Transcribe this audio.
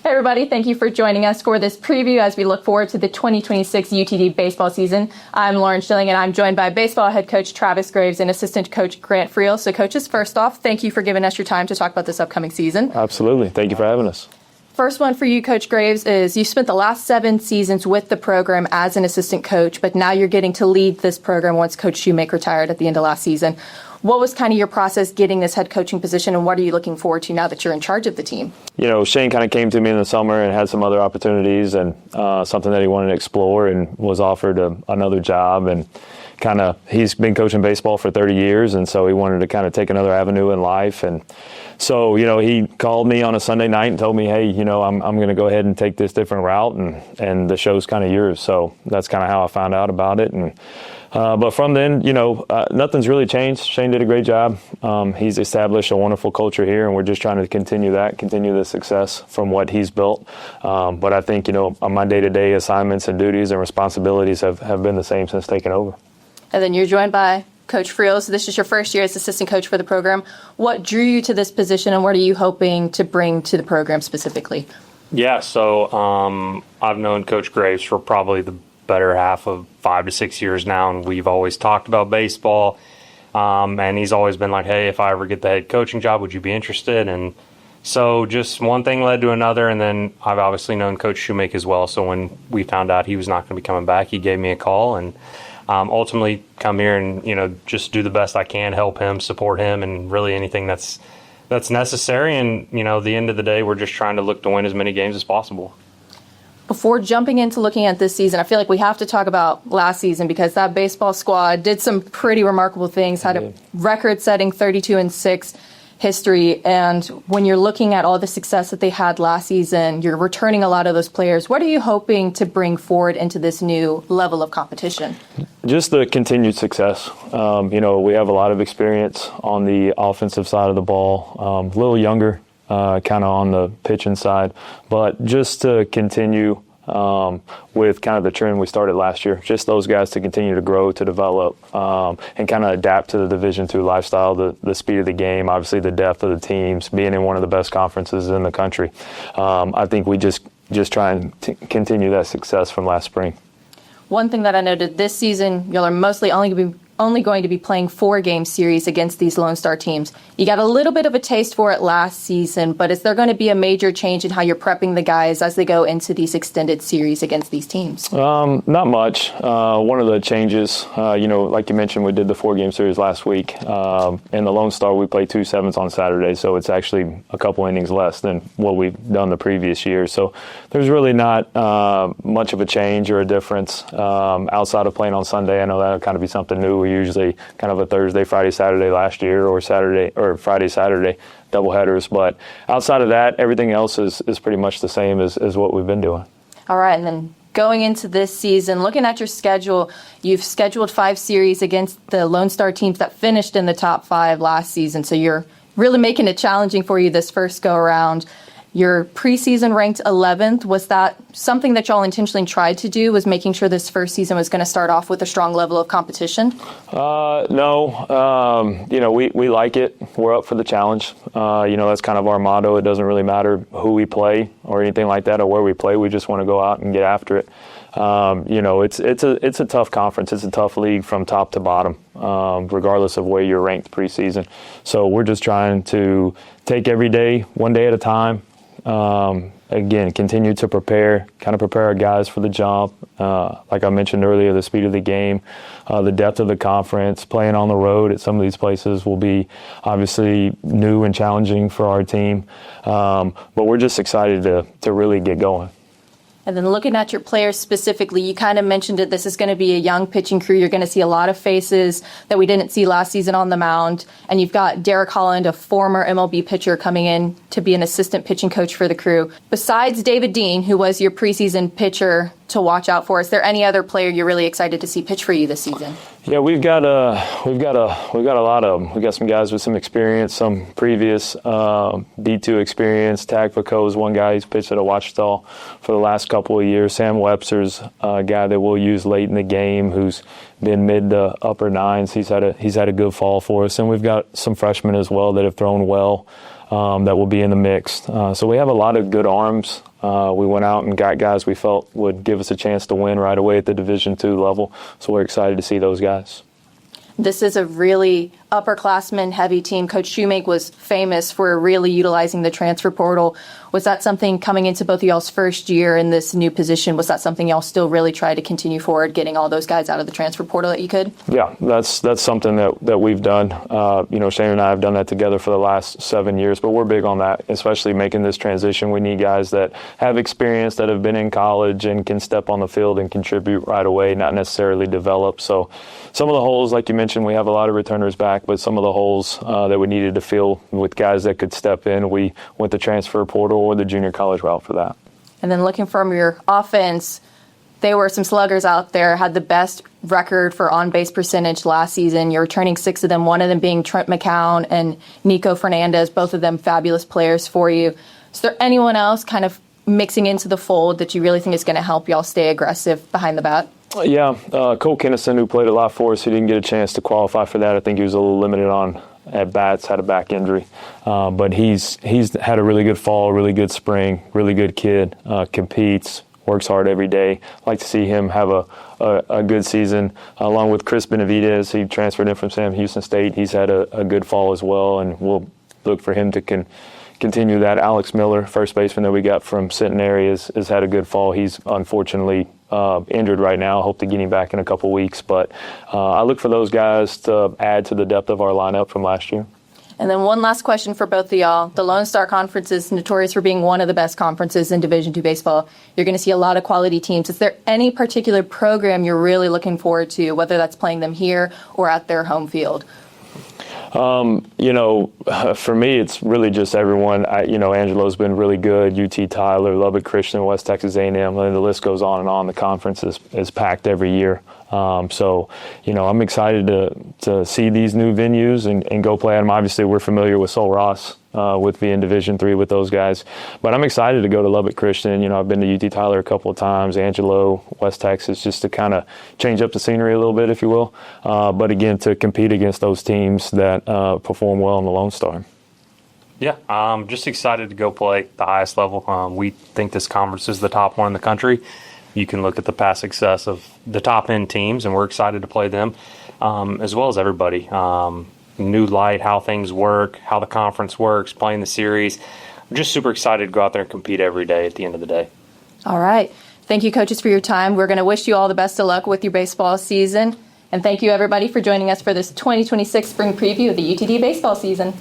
Hey everybody, thank you for joining us for this preview as we look forward to the 2026 UTD baseball season. I'm Lauren Schilling and I'm joined by baseball head coach Travis Graves and assistant coach Grant Friel. So coaches, first off, thank you for giving us your time to talk about this upcoming season. Absolutely. Thank you for having us. First one for you, Coach Graves, is you spent the last 7 seasons with the program as an assistant coach, but now you're getting to lead this program once Coach Shoemaker retired at the end of last season. What was kind of your process getting this head coaching position, and what are you looking forward to now that you're in charge of the team? You know, Shane kind of came to me in the summer and had some other opportunities and something that he wanted to explore, and was offered another job, and he's been coaching baseball for 30 years, and so he wanted to kind of take another avenue in life. And so, you know, he called me on a Sunday night and told me, hey, you know, I'm going to go ahead and take this different route, and the show's kind of yours. So that's kind of how I found out about it. And but from then, you know, nothing's really changed. Shane did a great job. He's established a wonderful culture here, and we're just trying to continue the success from what he's built. But I think, you know, my day-to-day assignments and duties and responsibilities have been the same since taking over. And then you're joined by Coach Friel. So this is your first year as assistant coach for the program. What drew you to this position, and what are you hoping to bring to the program specifically? Yeah, so I've known Coach Graves for probably the better half of 5 to 6 years now, and we've always talked about baseball. And he's always been like, hey, if I ever get the head coaching job, would you be interested? And so just one thing led to another, and then I've obviously known Coach Shoemaker as well. So when we found out he was not going to be coming back, he gave me a call, and ultimately come here and, you know, just do the best I can, help him, support him, and really anything that's necessary. And, you know, at the end of the day, we're just trying to look to win as many games as possible. Before jumping into looking at this season, I feel like we have to talk about last season, because that baseball squad did some pretty remarkable things, had a record-setting 32-6 history. And when you're looking at all the success that they had last season, you're returning a lot of those players. What are you hoping to bring forward into this new level of competition? Just the continued success. You know, we have a lot of experience on the offensive side of the ball, a little younger, kind of on the pitching side, but just to continue with kind of the trend we started last year. Just those guys to continue to grow, to develop, and kind of adapt to the Division II lifestyle, the speed of the game, obviously the depth of the teams, being in one of the best conferences in the country. I think we just try and continue that success from last spring. One thing that I noted this season, y'all are mostly only going to be playing 4-game series against these Lone Star teams. You got a little bit of a taste for it last season, but is there going to be a major change in how you're prepping the guys as they go into these extended series against these teams? Not much. One of the changes, you know, like you mentioned, we did the 4-game series last week. In the Lone Star, we played 2 7s on Saturday, so it's actually a couple innings less than what we've done the previous year. So there's really not much of a change or a difference outside of playing on Sunday. I know that'll kind of be something new. We usually kind of a Thursday, Friday, Saturday last year, or Friday, Saturday doubleheaders. But outside of that, everything else is pretty much the same as what we've been doing. All right, and then going into this season, looking at your schedule, you've scheduled 5 series against the Lone Star teams that finished in the top 5 last season. So you're really making it challenging for you this first go around. Your preseason ranked 11th. Was that something that y'all intentionally tried to do, was making sure this first season was going to start off with a strong level of competition? No. You know, we like it. We're up for the challenge. You know, that's kind of our motto. It doesn't really matter who we play or anything like that or where we play. We just want to go out and get after it. You know, it's a tough conference. It's a tough league from top to bottom, regardless of where you're ranked preseason. So we're just trying to take every day, one day at a time. Again, continue to prepare our guys for the jump. Like I mentioned earlier, the speed of the game, the depth of the conference, playing on the road at some of these places will be obviously new and challenging for our team. But we're just excited to really get going. And then looking at your players specifically, you kind of mentioned it. This is going to be a young pitching crew. You're going to see a lot of faces that we didn't see last season on the mound. And you've got Derek Holland, a former MLB pitcher, coming in to be an assistant pitching coach for the crew. Besides David Dean, who was your preseason pitcher to watch out for, is there any other player you're really excited to see pitch for you this season? Yeah, we've got a lot of them. We've got some guys with some experience, some previous D2 experience. Tag Pico is one guy who's pitched at Ouachita for the last couple of years. Sam Webster's a guy that we'll use late in the game, who's been mid to upper nines. He's had a good fall for us, and we've got some freshmen as well that have thrown well. that will be in the mix. So we have a lot of good arms. We went out and got guys we felt would give us a chance to win right away at the Division II level. So we're excited to see those guys. This is a really upperclassman heavy team. Coach Shoemake was famous for really utilizing the transfer portal. Was that something coming into both of y'all's first year in this new position? Was that something y'all still really try to continue forward, getting all those guys out of the transfer portal that you could? Yeah, that's something that we've done. Shane and I have done that together for the last 7 years, but we're big on that, especially making this transition. We need guys that have experience, that have been in college and can step on the field and contribute right away, not necessarily develop. So some of the holes, like you mentioned, we have a lot of returners back, but some of the holes that we needed to fill with guys that could step in, we went the transfer portal or the junior college route for that. And then looking from your offense, there were some sluggers out there, had the best record for on-base percentage last season. You're returning 6 of them, one of them being Trent McCown and Nico Fernandez, both of them fabulous players for you. Is there anyone else kind of mixing into the fold that you really think is going to help y'all stay aggressive behind the bat? Yeah, Cole Kennison, who played a lot for us, he didn't get a chance to qualify for that. I think he was a little limited on at bats, had a back injury. But he's had a really good fall, really good spring, really good kid, competes, works hard every day. Like to see him have a good season. Along with Chris Benavidez, he transferred in from Sam Houston State. He's had a good fall as well, and we'll look for him to continue that. Alex Miller, first baseman that we got from Centenary, has had a good fall. He's unfortunately injured right now. Hope to get him back in a couple weeks. But I look for those guys to add to the depth of our lineup from last year. And then one last question for both of y'all. The Lone Star Conference is notorious for being one of the best conferences in Division II baseball. You're going to see a lot of quality teams. Is there any particular program you're really looking forward to, whether that's playing them here or at their home field? For me, it's really just everyone. Angelo's been really good. UT Tyler, Lubbock Christian, West Texas A&M, and the list goes on and on. The conference is packed every year. I'm excited to see these new venues and go play at them. Obviously, we're familiar with Sol Ross with being Division III with those guys. But I'm excited to go to Lubbock Christian. I've been to UT Tyler a couple of times, Angelo, West Texas, just to kind of change up the scenery a little bit, if you will. But again, to compete against those teams that perform well in the Lone Star. Yeah, I'm just excited to go play the highest level. We think this conference is the top one in the country. You can look at the past success of the top-end teams, and we're excited to play them, as well as everybody. New light, how things work, how the conference works, playing the series. I'm just super excited to go out there and compete every day at the end of the day. All right. Thank you, coaches, for your time. We're going to wish you all the best of luck with your baseball season. And thank you, everybody, for joining us for this 2026 spring preview of the UTD baseball season.